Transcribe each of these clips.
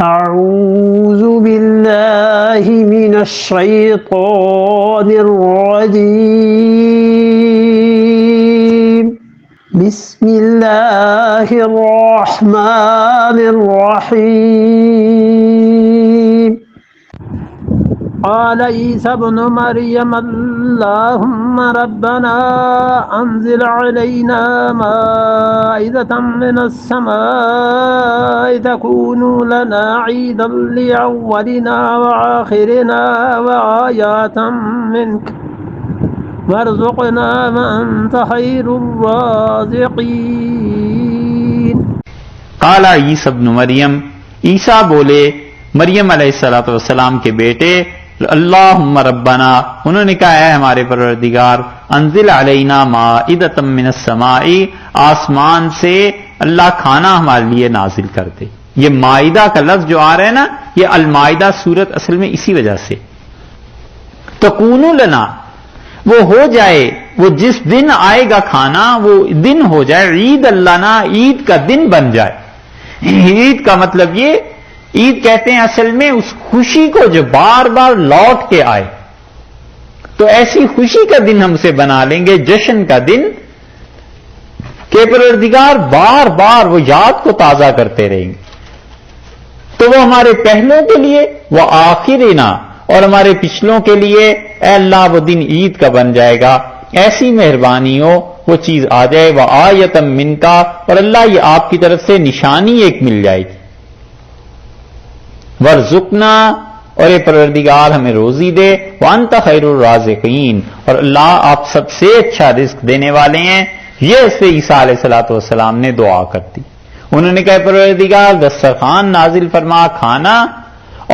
أعوذ بالله من الشيطان الرجيم بسم الله الرحمن الرحيم قال عيسى ابن مريم اللهم ربنا أنزل علينا مائدة من السماء تكون لنا عيدا لأولنا وآخرنا وآية منك وارزقنا وأنت خير الرازقين. قال عیسی ابن مریم، عیسیٰ بولے مریم علیہ الصلوۃ والسلام کے بیٹے، اللہم ربنا، انہوں نے کہا اے ہمارے پروردگار، انزل علینا مائدۃ من السماء، آسمان سے اللہ کھانا ہمارے لیے نازل کر دے. یہ مائدہ کا لفظ جو آ رہا ہے نا، یہ المائدہ سورت اصل میں اسی وجہ سے تکون لنا، وہ ہو جائے، وہ جس دن آئے گا کھانا وہ دن ہو جائے، عید اللہ نا، عید کا دن بن جائے. عید کا مطلب یہ، عید کہتے ہیں اصل میں اس خوشی کو جو بار بار لوٹ کے آئے. تو ایسی خوشی کا دن ہم سے بنا لیں گے، جشن کا دن کہ پروردگار بار بار وہ یاد کو تازہ کرتے رہیں گے. تو وہ ہمارے پہلوں کے لیے، وہ آخرنا، اور ہمارے پچھلوں کے لیے اے اللہ وہ دن عید کا بن جائے گا. ایسی مہربانی ہو وہ چیز آ جائے، وہ آیتم من کا، اور اللہ یہ آپ کی طرف سے نشانی ایک مل جائے گی. ورزقنا، اور اے پروردگار ہمیں روزی دے، وانت خیر الرازقین، اور اللہ آپ سب سے اچھا رزق دینے والے ہیں. یہ اس سے عیسیٰ علیہ الصلوۃ والسلام نے دعا کر دی. انہوں نے کہا پروردگار دسترخوان نازل فرما، کھانا،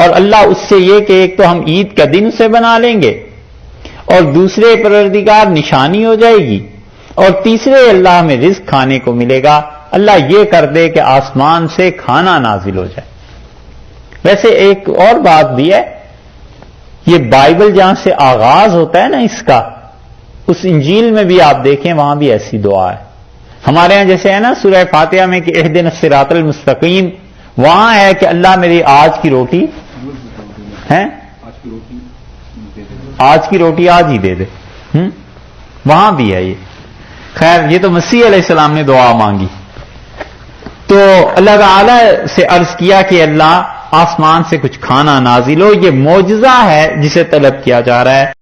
اور اللہ اس سے یہ کہ ایک تو ہم عید کا دن سے بنا لیں گے، اور دوسرے پروردگار نشانی ہو جائے گی، اور تیسرے اللہ ہمیں رزق کھانے کو ملے گا. اللہ یہ کر دے کہ آسمان سے کھانا نازل ہو جائے. ویسے ایک اور بات بھی ہے، یہ بائبل جہاں سے آغاز ہوتا ہے نا اس کا، اس انجیل میں بھی آپ دیکھیں وہاں بھی ایسی دعا ہے. ہمارے ہاں جیسے ہے نا سورہ فاتحہ میں کہ اہدنا الصراط المستقیم، وہاں ہے کہ اللہ میری آج کی روٹی ہے، آج کی روٹی آج ہی دے دے. وہاں بھی ہے یہ. خیر یہ تو مسیح علیہ السلام نے دعا مانگی. تو اللہ تعالی سے عرض کیا کہ اللہ آسمان سے کچھ کھانا نازل ہو. یہ معجزہ ہے جسے طلب کیا جا رہا ہے.